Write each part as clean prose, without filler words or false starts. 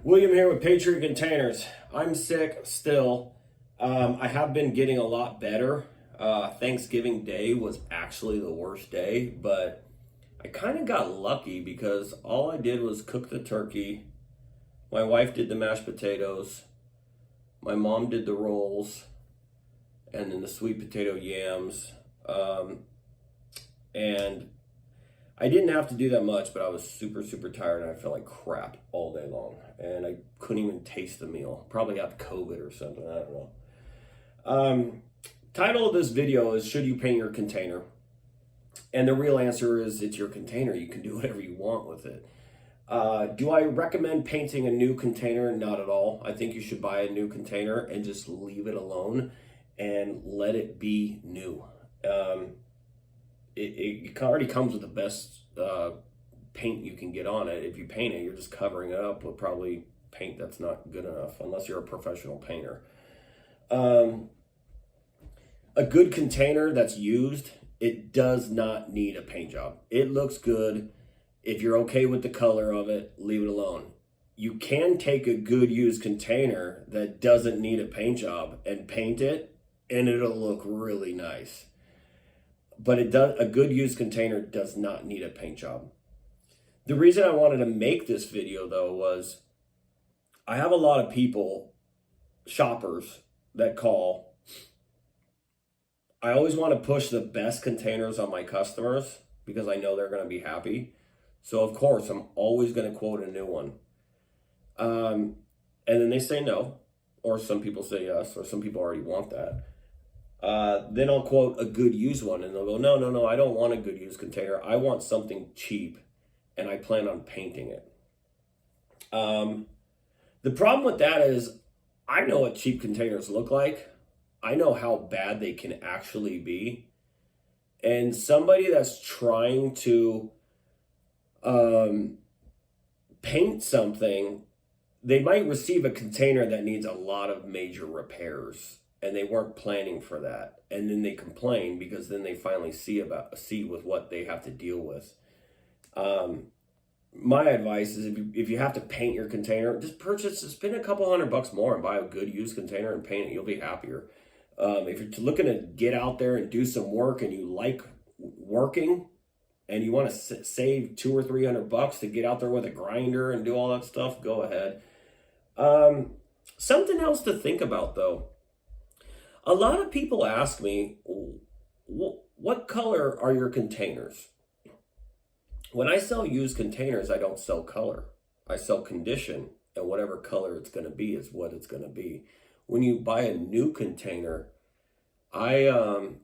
William here with Patriot Containers. I'm sick still. I have been getting a lot better. Thanksgiving Day was actually the worst day, but I kind of got lucky because all I did was cook the turkey. My wife did the mashed potatoes. My mom did the rolls, and then the sweet potato yams. And I didn't have to do that much, but I was super tired and I felt like crap all day long. And I couldn't even taste the meal. Probably got COVID or something, I don't know. Title of this video is Should You Paint Your Container? And the real answer is it's your container. You can do whatever you want with it. Do I recommend painting a new container? Not at all. I think you should buy a new container and just leave it alone and let it be new. It already comes with the best paint you can get on it. If you paint it, you're just covering it up with probably paint that's not good enough, unless you're a professional painter. A good container that's used, it does not need a paint job. It looks good. If you're okay with the color of it, leave it alone. You can take a good used container that doesn't need a paint job and paint it, and it'll look really nice. But a good used container does not need a paint job. The reason I wanted to make this video though was I have a lot of people, shoppers, that call. I always want to push the best containers on my customers because I know they're going to be happy. So of course I'm always going to quote a new one. And then they say no, or some people say yes, or some people already want that. Then I'll quote a good used one and they'll go, no, I don't want a good used container. I want something cheap and I plan on painting it. The problem with that is I know what cheap containers look like. I know how bad they can actually be. And somebody that's trying to paint something, they might receive a container that needs a lot of major repairs. And they weren't planning for that, and then they complain because then they finally see with what they have to deal with. My advice is if you have to paint your container, just spend a couple $100 more and buy a good used container and paint it. You'll be happier. If you're looking to get out there and do some work and you like working and you want to save $200 or $300 to get out there with a grinder and do all that stuff, go ahead. Something else to think about though. A lot of people ask me, what color are your containers? When I sell used containers, I don't sell color. I sell condition, and whatever color it's going to be is what it's going to be. When you buy a new container, you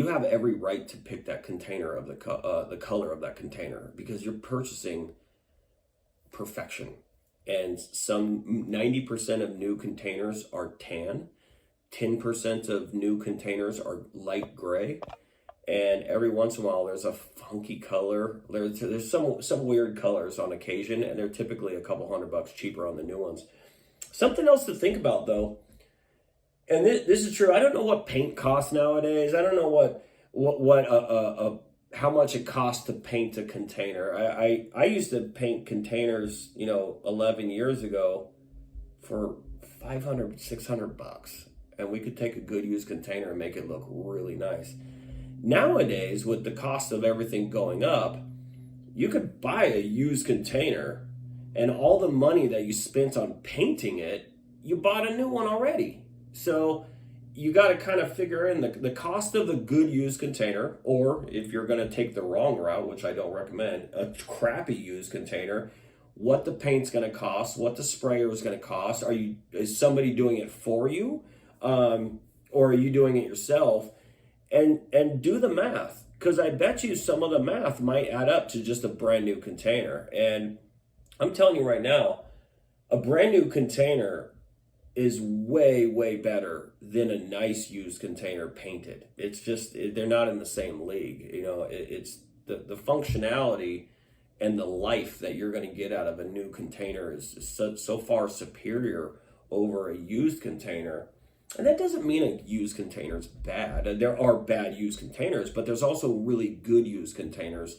have every right to pick that container of the color of that container because you're purchasing perfection. And some 90% of new containers are tan. 10% of new containers are light gray, and every once in a while there's a funky color. There's some weird colors on occasion, and they're typically a couple $100 cheaper on the new ones. Something else to think about though, and this is true. I don't know what paint costs nowadays. I don't know how much it costs to paint a container. I used to paint containers, 11 years ago for $500, $600. And we could take a good used container and make it look really nice. Nowadays, with the cost of everything going up, you could buy a used container and all the money that you spent on painting it, you bought a new one already. So you got to kind of figure in the cost of a good used container, or if you're going to take the wrong route, which I don't recommend, a crappy used container, what the paint's going to cost, what the sprayer is going to cost. Is somebody doing it for you? Or are you doing it yourself? And do the math, because I bet you some of the math might add up to just a brand new container. And I'm telling you right now, a brand new container is way better than a nice used container painted. It's just, they're not in the same league. It's the functionality and the life that you're going to get out of a new container is so far superior over a used container. And that doesn't mean a used container is bad. There are bad used containers, but there's also really good used containers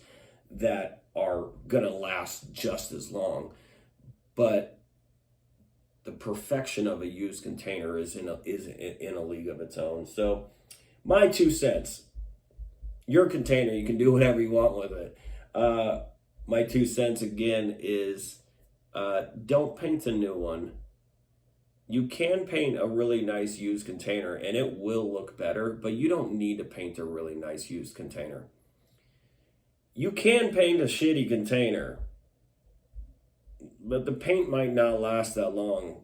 that are going to last just as long. but the perfection of a used container is in a league of its own. So my 2 cents, your container, you can do whatever you want with it. My 2 cents again is don't paint a new one. You can paint a really nice used container and it will look better, but you don't need to paint a really nice used container. You can paint a shitty container, but the paint might not last that long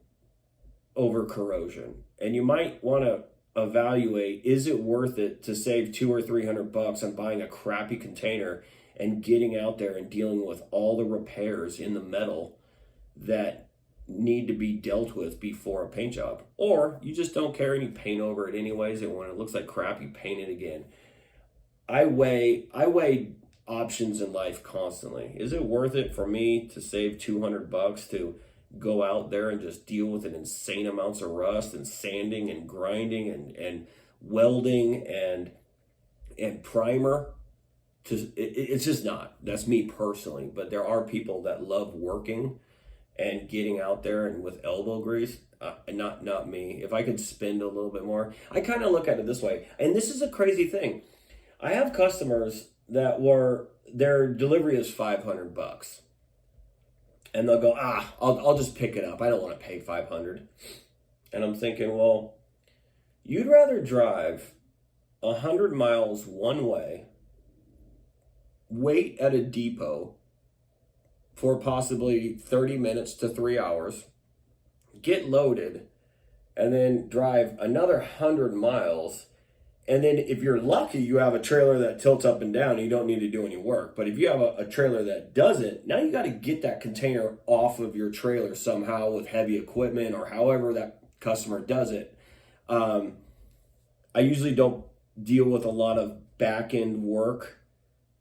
over corrosion. And you might want to evaluate, is it worth it to save $200 or $300 on buying a crappy container and getting out there and dealing with all the repairs in the metal that need to be dealt with before a paint job? Or you just don't care and you paint over it anyways, and when it looks like crap, you paint it again. I weigh options in life constantly. Is it worth it for me to save $200 to go out there and just deal with an insane amounts of rust and sanding and grinding and welding and primer? It's just not. That's me personally. But there are people that love working and getting out there and with elbow grease. Not me. If I could spend a little bit more, I kind of look at it this way. And this is a crazy thing. I have customers that their delivery is $500, and they'll go, I'll just pick it up. I don't want to pay $500. And I'm thinking, well, you'd rather drive 100 miles one way, wait at a depot for possibly 30 minutes to 3 hours, get loaded, and then drive another 100 miles. And then if you're lucky, you have a trailer that tilts up and down and you don't need to do any work. But if you have a trailer that doesn't, now you got to get that container off of your trailer somehow with heavy equipment or however that customer does it. I usually don't deal with a lot of back end work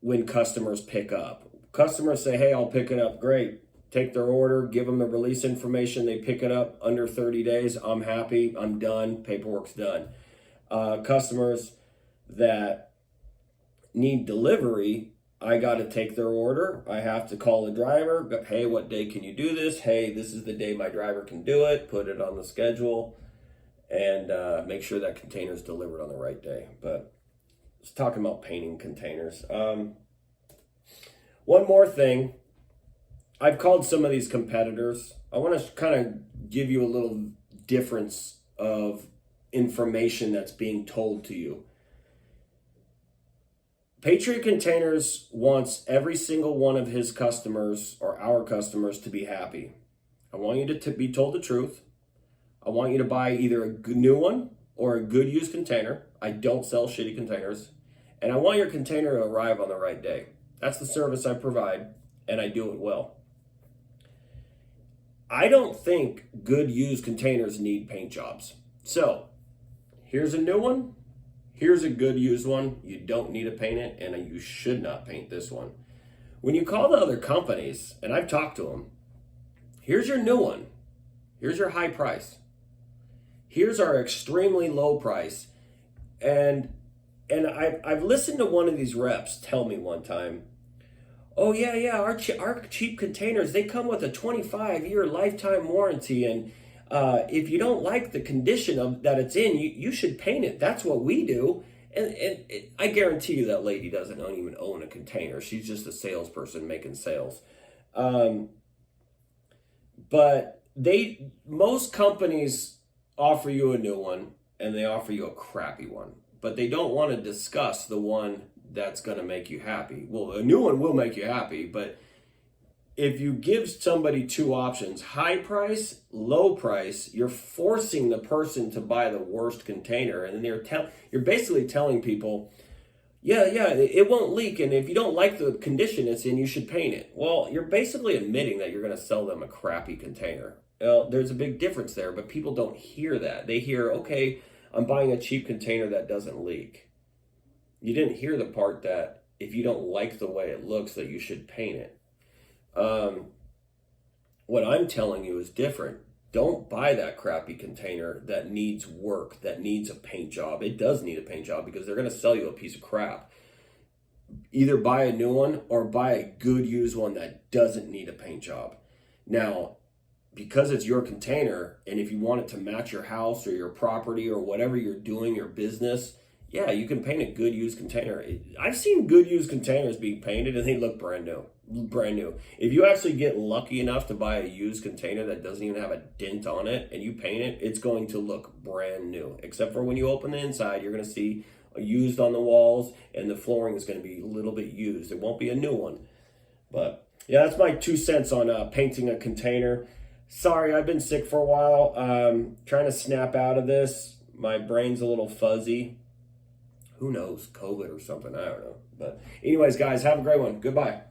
when customers pick up. Customers say, hey, I'll pick it up. Great. Take their order, give them the release information. They pick it up under 30 days. I'm happy. I'm done. Paperwork's done. Customers that need delivery, I got to take their order. I have to call the driver. Hey, what day can you do this? Hey, this is the day my driver can do it. Put it on the schedule and make sure that container is delivered on the right day. But let's talk about painting containers. One more thing. I've called some of these competitors. I want to kind of give you a little difference of information that's being told to you. Patriot Containers wants every single one of his customers or our customers to be happy. I want you to be told the truth. I want you to buy either a new one or a good used container. I don't sell shitty containers. And I want your container to arrive on the right day. That's the service I provide, and I do it well. I don't think good used containers need paint jobs. So, here's a new one. Here's a good used one. You don't need to paint it, and you should not paint this one. When you call the other companies, and I've talked to them, here's your new one. Here's your high price. Here's our extremely low price. And I've listened to one of these reps tell me one time, oh yeah, our cheap containers, they come with a 25-year lifetime warranty, and if you don't like the condition that it's in, you should paint it. That's what we do. And I guarantee you that lady doesn't even own a container. She's just a salesperson making sales. But most companies offer you a new one and they offer you a crappy one, but they don't want to discuss the one that's going to make you happy. Well, a new one will make you happy, but if you give somebody two options, high price, low price, you're forcing the person to buy the worst container. And then you're basically telling people, yeah, it won't leak. And if you don't like the condition it's in, you should paint it. Well, you're basically admitting that you're going to sell them a crappy container. Well, there's a big difference there, but people don't hear that. They hear, okay, I'm buying a cheap container that doesn't leak. You didn't hear the part that if you don't like the way it looks, that you should paint it. What I'm telling you is different. Don't buy that crappy container that needs work, that needs a paint job. It does need a paint job because they're going to sell you a piece of crap. Either buy a new one or buy a good used one that doesn't need a paint job. Now, because it's your container, and if you want it to match your house or your property or whatever you're doing, your business, yeah, you can paint a good used container. I've seen good used containers being painted and they look brand new. Brand new. If you actually get lucky enough to buy a used container that doesn't even have a dent on it and you paint it, it's going to look brand new. Except for when you open the inside, you're going to see used on the walls and the flooring is going to be a little bit used. It won't be a new one. But yeah, that's my 2 cents on painting a container. Sorry, I've been sick for a while. Trying to snap out of this. My brain's a little fuzzy. Who knows? COVID or something. I don't know. But anyways, guys, have a great one. Goodbye.